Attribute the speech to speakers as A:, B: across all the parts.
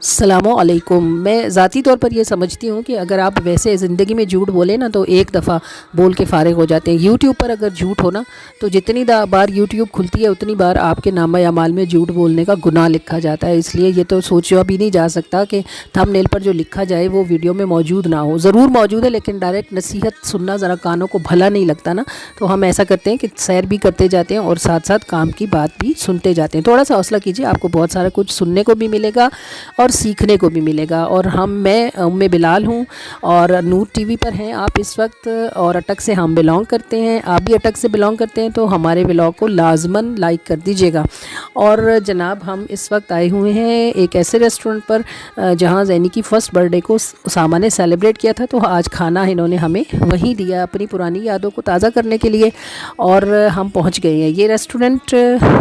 A: السلام علیکم۔ میں ذاتی طور پر یہ سمجھتی ہوں کہ اگر آپ ویسے زندگی میں جھوٹ بولیں نا تو ایک دفعہ بول کے فارغ ہو جاتے ہیں۔ یوٹیوب پر اگر جھوٹ ہو نا تو جتنی بار یوٹیوب کھلتی ہے اتنی بار آپ کے نامہ اعمال میں جھوٹ بولنے کا گناہ لکھا جاتا ہے۔ اس لیے یہ تو سوچا بھی نہیں جا سکتا کہ تھم نیل پر جو لکھا جائے وہ ویڈیو میں موجود نہ ہو۔ ضرور موجود ہے لیکن ڈائریکٹ نصیحت سننا ذرا کانوں کو بھلا نہیں لگتا نا، تو ہم ایسا کرتے ہیں کہ سیر بھی کرتے جاتے ہیں اور ساتھ ساتھ کام کی بات بھی سنتے جاتے ہیں۔ تھوڑا سا حوصلہ کیجیے، آپ کو بہت سارا کچھ سننے کو بھی ملے گا اور سیکھنے کو بھی ملے گا۔ اور میں بلال ہوں اور نور ٹی وی پر ہیں آپ اس وقت، اور اٹک سے ہم بلانگ کرتے ہیں، آپ بھی اٹک سے بلانگ کرتے ہیں تو ہمارے بلاگ کو لازماً لائک کر دیجیے گا۔ اور جناب ہم اس وقت آئے ہوئے ہیں ایک ایسے ریسٹورنٹ پر جہاں زینی کی فرسٹ برتھ ڈے کو اسامہ نے سیلیبریٹ کیا تھا، تو آج کھانا انہوں نے ہمیں وہیں دیا اپنی پرانی یادوں کو تازہ کرنے کے لیے، اور ہم پہنچ گئے ہیں۔ یہ ریسٹورنٹ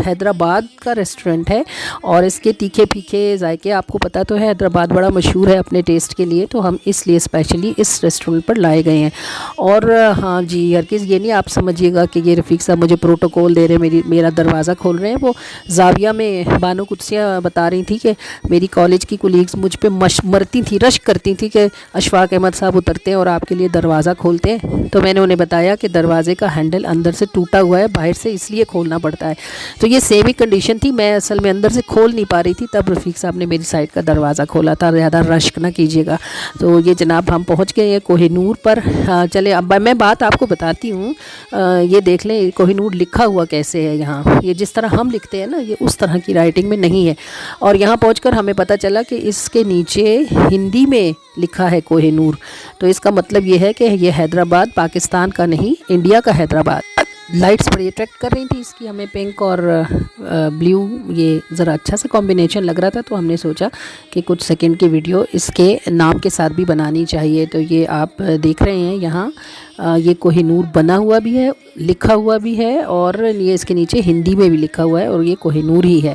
A: حیدرآباد کا ریسٹورنٹ ہے اور اس کے تیکھے پھیکھے ذائقے آپ کو پتہ تو ہے، حیدرآباد بڑا مشہور ہے اپنے ٹیسٹ کے لیے، تو ہم اس لیے اسپیشلی اس ریسٹورنٹ پر لائے گئے ہیں۔ اور ہاں جی، ہرگز یہ نہیں آپ سمجھیے گا کہ یہ رفیق صاحب مجھے پروٹوکول دے رہے ہیں، میرا دروازہ کھول رہے ہیں۔ وہ زاویہ میں بانو قدسیہ بتا رہی تھی کہ میری کالج کی کولیگز مجھ پہ مرتی تھی، رشک کرتی تھی کہ اشفاق احمد صاحب اترتے ہیں اور آپ کے لیے دروازہ کھولتے ہیں، تو میں نے انہیں بتایا کہ دروازے کا ہینڈل اندر سے ٹوٹا ہوا ہے، باہر سے اس لیے کھولنا پڑتا ہے۔ تو یہ سیم ہی کنڈیشن تھی، میں اصل میں اندر سے کھول نہیں پا رہی تھی، تب رفیق صاحب نے میری سائڈ کا دروازہ کھولا تھا۔ زیادہ رشک نہ کیجیے گا۔ تو یہ جناب ہم پہنچ گئے ہیں کوہ نور پر۔ چلے اب میں بات آپ کو بتاتی ہوں، یہ دیکھ لیں کوہ نور لکھا ہوا کیسے ہے یہاں۔ یہ جس طرح ہم لکھتے ہیں نا، یہ اس طرح کی رائٹنگ میں نہیں ہے۔ اور یہاں پہنچ کر ہمیں پتہ چلا کہ اس کے نیچے ہندی میں لکھا ہے کوہ نور، تو اس کا مطلب یہ ہے کہ یہ حیدرآباد پاکستان کا نہیں، انڈیا کا حیدرآباد۔ لائٹس بڑی اٹریکٹ کر رہی تھی اس کی، ہمیں پنک اور بلیو یہ ذرا اچھا سا کمبینیشن لگ رہا تھا، تو ہم نے سوچا کہ کچھ سیکنڈ کی ویڈیو اس کے نام کے ساتھ بھی بنانی چاہیے۔ تو یہ آپ دیکھ رہے ہیں یہاں یہ کوہ نور بنا ہوا بھی ہے، لکھا ہوا بھی ہے، اور یہ اس کے نیچے ہندی میں بھی لکھا ہوا ہے، اور یہ کوہ نور ہی ہے۔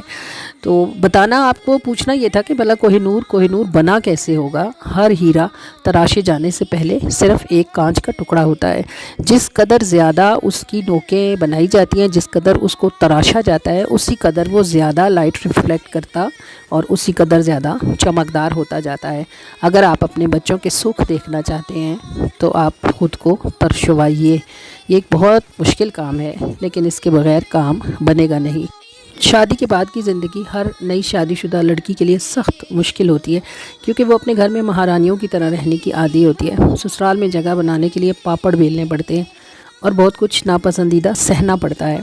A: تو بتانا آپ کو پوچھنا یہ تھا کہ بھلا کوہ نور بنا کیسے ہوگا؟ ہر ہیرا تراشے جانے سے پہلے صرف ایک کانچ کا ٹکڑا ہوتا ہے۔ جس قدر زیادہ اس کی نوکیں بنائی جاتی ہیں، جس قدر اس کو تراشا جاتا ہے، اسی قدر وہ زیادہ لائٹ ریفلیکٹ کرتا اور اسی قدر زیادہ چمکدار ہوتا جاتا ہے۔ اگر آپ اپنے بچوں کے سکھ دیکھنا چاہتے ہیں تو آپ خود کو ترشوائیے۔ یہ ایک بہت مشکل کام ہے لیکن اس کے بغیر کام بنے گا نہیں۔ شادی کے بعد کی زندگی ہر نئی شادی شدہ لڑکی کے لیے سخت مشکل ہوتی ہے، کیونکہ وہ اپنے گھر میں مہارانیوں کی طرح رہنے کی عادی ہوتی ہے۔ سسرال میں جگہ بنانے کے لیے پاپڑ بیلنے پڑتے ہیں اور بہت کچھ ناپسندیدہ سہنا پڑتا ہے۔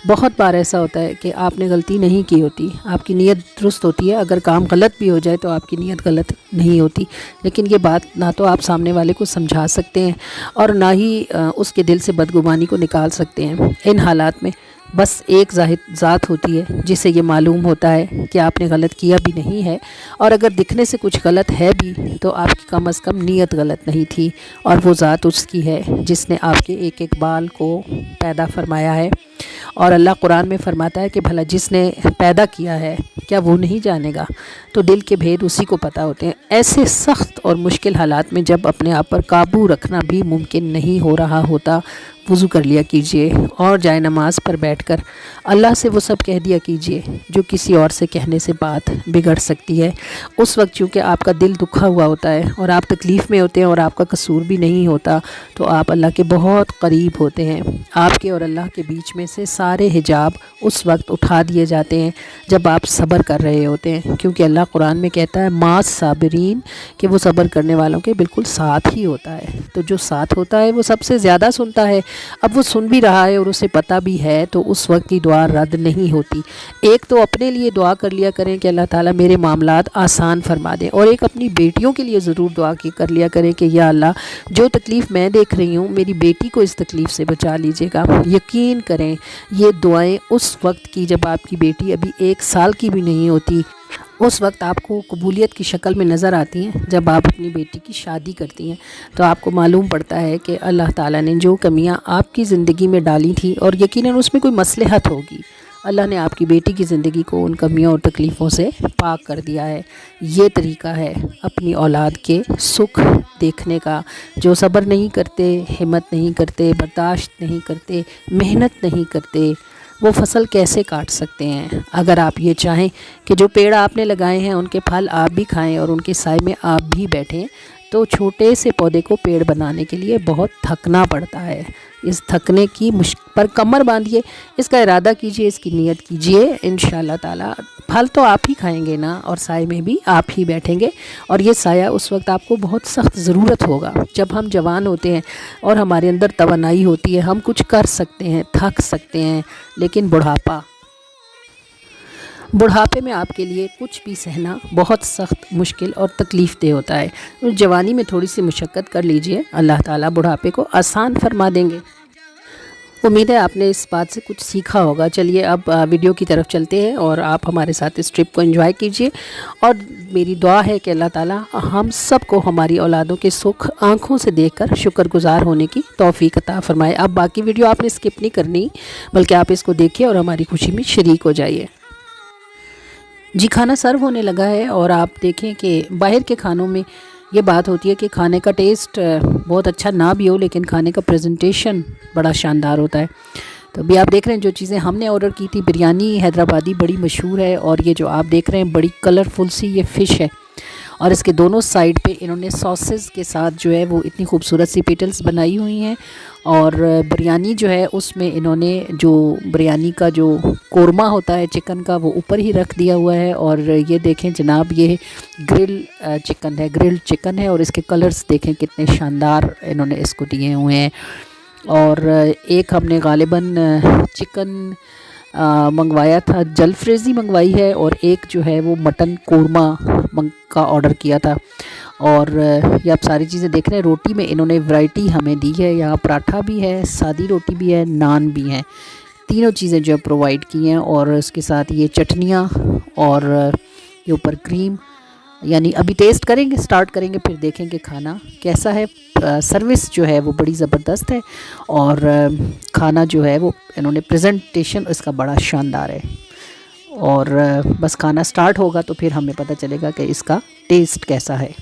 A: بہت بار ایسا ہوتا ہے کہ آپ نے غلطی نہیں کی ہوتی، آپ کی نیت درست ہوتی ہے، اگر کام غلط بھی ہو جائے تو آپ کی نیت غلط نہیں ہوتی، لیکن یہ بات نہ تو آپ سامنے والے کو سمجھا سکتے ہیں اور نہ ہی اس کے دل سے بدگمانی کو نکال سکتے ہیں۔ ان حالات میں بس ایک ذات ہوتی ہے جسے یہ معلوم ہوتا ہے کہ آپ نے غلط کیا بھی نہیں ہے، اور اگر دکھنے سے کچھ غلط ہے بھی تو آپ کی کم از کم نیت غلط نہیں تھی، اور وہ ذات اس کی ہے جس نے آپ کے ایک ایک بال کو پیدا فرمایا ہے۔ اور اللہ قرآن میں فرماتا ہے کہ بھلا جس نے پیدا کیا ہے کیا وہ نہیں جانے گا؟ تو دل کے بھید اسی کو پتہ ہوتے ہیں۔ ایسے سخت اور مشکل حالات میں جب اپنے آپ پر قابو رکھنا بھی ممکن نہیں ہو رہا ہوتا، وضو کر لیا کیجئے اور جائے نماز پر بیٹھ کر اللہ سے وہ سب کہہ دیا کیجئے جو کسی اور سے کہنے سے بات بگڑ سکتی ہے۔ اس وقت چونکہ آپ کا دل دکھا ہوا ہوتا ہے اور آپ تکلیف میں ہوتے ہیں اور آپ کا قصور بھی نہیں ہوتا، تو آپ اللہ کے بہت قریب ہوتے ہیں۔ آپ کے اور اللہ کے بیچ میں سے سارے حجاب اس وقت اٹھا دیے جاتے ہیں جب آپ صبر کر رہے ہوتے ہیں، کیونکہ اللہ قرآن میں کہتا ہے ماس صابرین، کہ وہ صبر کرنے والوں کے بالکل ساتھ ہی ہوتا ہے۔ تو جو ساتھ ہوتا ہے وہ سب سے زیادہ سنتا ہے۔ اب وہ سن بھی رہا ہے اور اسے پتہ بھی ہے، تو اس وقت کی دعا رد نہیں ہوتی۔ ایک تو اپنے لیے دعا کر لیا کریں کہ اللہ تعالیٰ میرے معاملات آسان فرما دیں، اور ایک اپنی بیٹیوں کے لیے ضرور دعا کر لیا کریں کہ یا اللہ جو تکلیف میں دیکھ رہی ہوں میری بیٹی کو اس تکلیف سے بچا لیجیے گا۔ یقین کریں یہ دعائیں اس وقت کی جب آپ کی بیٹی ابھی 1 سال کی بھی نہیں ہوتی، اس وقت آپ کو قبولیت کی شکل میں نظر آتی ہیں۔ جب آپ اپنی بیٹی کی شادی کرتی ہیں تو آپ کو معلوم پڑتا ہے کہ اللہ تعالیٰ نے جو کمیاں آپ کی زندگی میں ڈالی تھیں، اور یقیناً اس میں کوئی مصلحت ہوگی، اللہ نے آپ کی بیٹی کی زندگی کو ان کمیوں اور تکلیفوں سے پاک کر دیا ہے۔ یہ طریقہ ہے اپنی اولاد کے سکھ دیکھنے کا۔ جو صبر نہیں کرتے، ہمت نہیں کرتے، برداشت نہیں کرتے، محنت نہیں کرتے، وہ فصل کیسے کاٹ سکتے ہیں۔ اگر آپ یہ چاہیں کہ جو پیڑ آپ نے لگائے ہیں ان کے پھل آپ بھی کھائیں اور ان کے سائے میں آپ بھی بیٹھیں، تو چھوٹے سے پودے کو پیڑ بنانے کے لیے بہت تھکنا پڑتا ہے۔ اس تھکنے کی پر کمر باندھیے، اس کا ارادہ کیجئے، اس کی نیت کیجئے، انشاءاللہ تعالی پھل تو آپ ہی کھائیں گے نا، اور سائے میں بھی آپ ہی بیٹھیں گے۔ اور یہ سایہ اس وقت آپ کو بہت سخت ضرورت ہوگا جب ہم جوان ہوتے ہیں اور ہمارے اندر توانائی ہوتی ہے، ہم کچھ کر سکتے ہیں، تھک سکتے ہیں، لیکن بڑھاپے میں آپ کے لیے کچھ بھی سہنا بہت سخت، مشکل اور تکلیف دہ ہوتا ہے۔ جوانی میں تھوڑی سی مشقت کر لیجئے، اللہ تعالیٰ بڑھاپے کو آسان فرما دیں گے۔ امید ہے آپ نے اس بات سے کچھ سیکھا ہوگا۔ چلیے اب ویڈیو کی طرف چلتے ہیں اور آپ ہمارے ساتھ اس ٹرپ کو انجوائے کیجئے، اور میری دعا ہے کہ اللہ تعالیٰ ہم سب کو ہماری اولادوں کے سکھ آنکھوں سے دیکھ کر شکر گزار ہونے کی توفیق عطا فرمائے۔ اب باقی ویڈیو آپ نے اسکپ نہیں کرنی، بلکہ آپ اس کو دیکھیے اور ہماری خوشی میں شریک ہو جائیے۔ جی کھانا سرو ہونے لگا ہے، اور آپ دیکھیں کہ باہر کے کھانوں میں یہ بات ہوتی ہے کہ کھانے کا ٹیسٹ بہت اچھا نہ بھی ہو، لیکن کھانے کا پریزنٹیشن بڑا شاندار ہوتا ہے۔ تو ابھی آپ دیکھ رہے ہیں جو چیزیں ہم نے آرڈر کی تھی، بریانی حیدرآبادی بڑی مشہور ہے، اور یہ جو آپ دیکھ رہے ہیں بڑی کلرفل سی یہ فش ہے، اور اس کے دونوں سائیڈ پہ انہوں نے ساسز کے ساتھ جو ہے وہ اتنی خوبصورت سی پیٹلز بنائی ہوئی ہیں، اور بریانی جو ہے اس میں انہوں نے جو بریانی کا جو قورمہ ہوتا ہے چکن کا وہ اوپر ہی رکھ دیا ہوا ہے۔ اور یہ دیکھیں جناب، یہ گرل چکن ہے، اور اس کے کلرز دیکھیں کتنے شاندار انہوں نے اس کو دیے ہوئے ہیں۔ اور ایک ہم نے غالباً چکن منگوایا تھا، جلفریزی منگوائی ہے، اور ایک جو ہے وہ مٹن قورمہ کا آرڈر کیا تھا۔ اور یہ آپ ساری چیزیں دیکھ رہے ہیں۔ روٹی میں انہوں نے ورائٹی ہمیں دی ہے، یہاں پراٹھا بھی ہے، سادی روٹی بھی ہے، نان بھی ہیں، تینوں چیزیں جو پرووائڈ کی ہیں، اور اس کے ساتھ یہ چٹنیاں اور یہ اوپر کریم۔ یعنی ابھی ٹیسٹ کریں گے، سٹارٹ کریں گے، پھر دیکھیں کہ کھانا کیسا ہے۔ سروس جو ہے وہ بڑی زبردست ہے، اور کھانا جو ہے وہ انہوں نے پریزنٹیشن اس کا بڑا شاندار ہے، اور بس کھانا سٹارٹ ہوگا تو پھر ہمیں پتہ چلے گا کہ اس کا ٹیسٹ کیسا ہے۔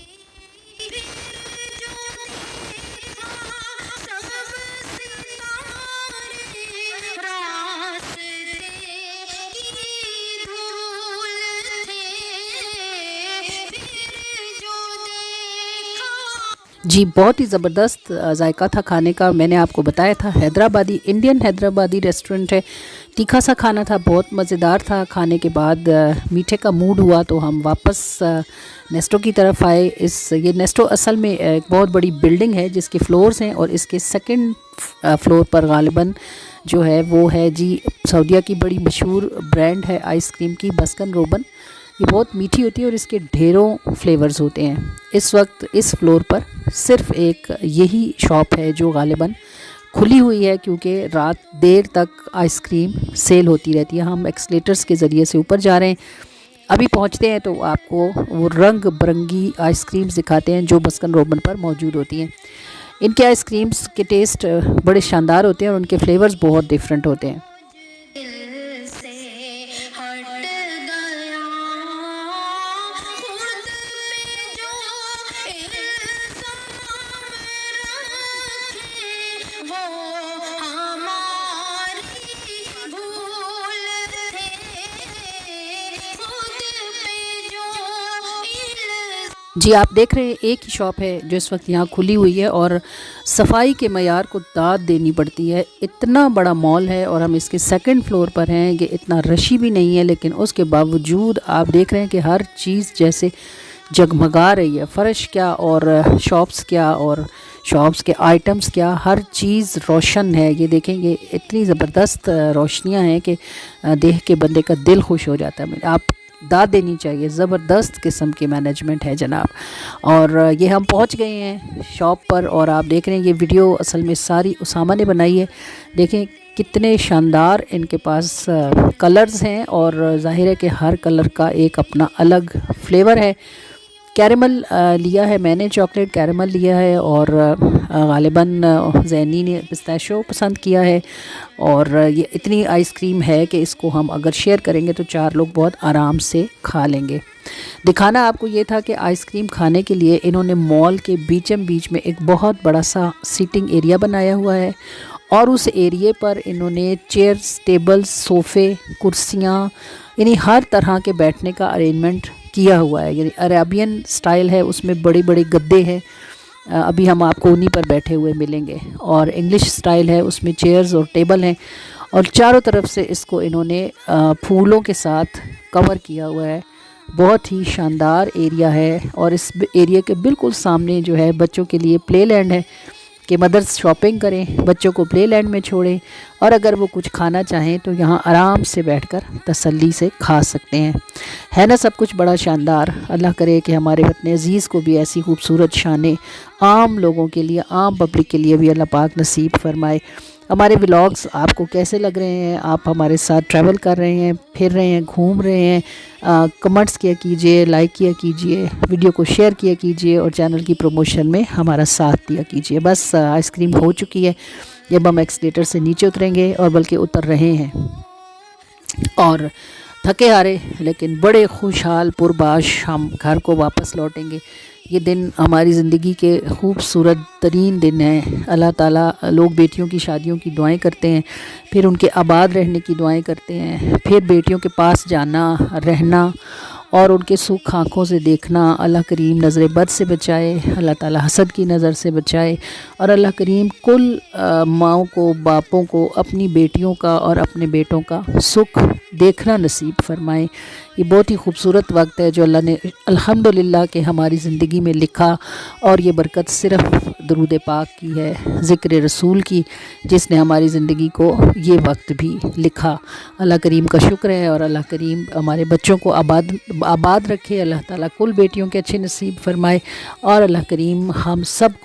A: جی بہت ہی زبردست ذائقہ تھا کھانے کا۔ میں نے آپ کو بتایا تھا حیدرآبادی، انڈین حیدرآبادی ریسٹورنٹ ہے، تیکھا سا کھانا تھا، بہت مزیدار تھا۔ کھانے کے بعد میٹھے کا موڈ ہوا تو ہم واپس نیسٹو کی طرف آئے۔ یہ نیسٹو اصل میں ایک بہت بڑی بلڈنگ ہے جس کے فلورز ہیں، اور اس کے سیکنڈ فلور پر غالباً جو ہے وہ ہے جی سعودیہ کی بڑی مشہور برانڈ ہے آئس کریم کی، بسکن روبن۔ یہ بہت میٹھی ہوتی ہے اور اس کے ڈھیروں فلیورز ہوتے ہیں۔ اس وقت اس فلور پر صرف ایک یہی شاپ ہے جو غالباً کھلی ہوئی ہے، کیونکہ رات دیر تک آئس کریم سیل ہوتی رہتی ہے۔ ہم ایکسلیٹرز کے ذریعے سے اوپر جا رہے ہیں، ابھی پہنچتے ہیں تو آپ کو وہ رنگ برنگی آئس کریمز دکھاتے ہیں جو بسکن روبن پر موجود ہوتی ہیں۔ ان کے آئس کریمز کے ٹیسٹ بڑے شاندار ہوتے ہیں، اور ان کے فلیورز بہت ڈیفرنٹ ہوتے ہیں۔ جی آپ دیکھ رہے ہیں ایک ہی شاپ ہے جو اس وقت یہاں کھلی ہوئی ہے، اور صفائی کے معیار کو داد دینی پڑتی ہے۔ اتنا بڑا مال ہے، اور ہم اس کے سیکنڈ فلور پر ہیں، یہ اتنا رشی بھی نہیں ہے، لیکن اس کے باوجود آپ دیکھ رہے ہیں کہ ہر چیز جیسے جگمگا رہی ہے۔ فرش کیا اور شاپس کیا اور شاپس کے آئٹمس کیا، ہر چیز روشن ہے۔ یہ دیکھیں یہ اتنی زبردست روشنیاں ہیں کہ دیکھ کے بندے کا دل خوش ہو جاتا ہے۔ آپ داد دینی چاہیے، زبردست قسم کی مینجمنٹ ہے جناب۔ اور یہ ہم پہنچ گئے ہیں شاپ پر، اور آپ دیکھ رہے ہیں یہ ویڈیو اصل میں ساری اسامہ نے بنائی ہے۔ دیکھیں کتنے شاندار ان کے پاس کلرز ہیں، اور ظاہر ہے کہ ہر کلر کا ایک اپنا الگ فلیور ہے۔ کیرمل لیا ہے میں نے، چاکلیٹ کیرمل لیا ہے، اور غالباً زینی نے پستاشو پسند کیا ہے۔ اور یہ اتنی آئس کریم ہے کہ اس کو ہم اگر شیئر کریں گے تو 4 لوگ بہت آرام سے کھا لیں گے۔ دکھانا آپ کو یہ تھا کہ آئس کریم کھانے کے لیے انہوں نے مال کے بیچم بیچ میں ایک بہت بڑا سا سیٹنگ ایریا بنایا ہوا ہے، اور اس ایریے پر انہوں نے چیئرز، ٹیبلز، صوفے، کرسیاں، یعنی ہر طرح کے بیٹھنے کا ارینجمنٹ کیا ہوا ہے. یعنی عربین سٹائل ہے، اس میں بڑے بڑے گدے ہیں، ابھی ہم آپ کو انہی پر بیٹھے ہوئے ملیں گے. اور انگلش سٹائل ہے، اس میں چیئرز اور ٹیبل ہیں، اور چاروں طرف سے اس کو انہوں نے پھولوں کے ساتھ کور کیا ہوا ہے. بہت ہی شاندار ایریا ہے. اور اس ایریا کے بالکل سامنے جو ہے بچوں کے لیے پلے لینڈ ہے کہ مدرس شاپنگ کریں، بچوں کو پلے لینڈ میں چھوڑیں، اور اگر وہ کچھ کھانا چاہیں تو یہاں آرام سے بیٹھ کر تسلی سے کھا سکتے ہیں. ہے نا سب کچھ بڑا شاندار. اللہ کرے کہ ہمارے وطن عزیز کو بھی ایسی خوبصورت شانیں عام لوگوں کے لیے، عام پبلک کے لیے بھی اللہ پاک نصیب فرمائے. ہمارے ولاگز آپ کو کیسے لگ رہے ہیں؟ آپ ہمارے ساتھ ٹریول کر رہے ہیں، پھر رہے ہیں، گھوم رہے ہیں؟ کمنٹس کیا کیجئے، لائک کیا کیجئے، ویڈیو کو شیئر کیا کیجئے، اور چینل کی پروموشن میں ہمارا ساتھ دیا کیجئے. بس آئس کریم ہو چکی ہے. جب ہم ایکسیلیٹر سے نیچے اتریں گے، اور بلکہ اتر رہے ہیں، اور تھکے ہارے لیکن بڑے خوشحال پرباش ہم گھر کو واپس لوٹیں گے. یہ دن ہماری زندگی کے خوبصورت ترین دن ہیں. اللہ تعالیٰ، لوگ بیٹیوں کی شادیوں کی دعائیں کرتے ہیں، پھر ان کے آباد رہنے کی دعائیں کرتے ہیں، پھر بیٹیوں کے پاس جانا، رہنا، اور ان کے سکھ آنکھوں سے دیکھنا. اللہ کریم نظر بد سے بچائے، اللہ تعالیٰ حسد کی نظر سے بچائے، اور اللہ کریم کل ماؤں کو، باپوں کو اپنی بیٹیوں کا اور اپنے بیٹوں کا سکھ دیکھنا نصیب فرمائے. یہ بہت ہی خوبصورت وقت ہے جو اللہ نے الحمدللہ کہ ہماری زندگی میں لکھا، اور یہ برکت صرف درود پاک کی ہے، ذکر رسول کی، جس نے ہماری زندگی کو یہ وقت بھی لکھا. اللہ کریم کا شکر ہے، اور اللہ کریم ہمارے بچوں کو آباد رکھے. اللہ تعالیٰ کل بیٹیوں کے اچھے نصیب فرمائے، اور اللہ کریم ہم سب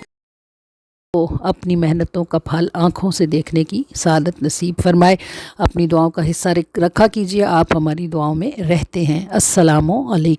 A: کو اپنی محنتوں کا پھل آنکھوں سے دیکھنے کی سعادت نصیب فرمائے. اپنی دعاؤں کا حصہ رکھا کیجیے. آپ ہماری دعاؤں میں رہتے ہیں. السلام علیکم.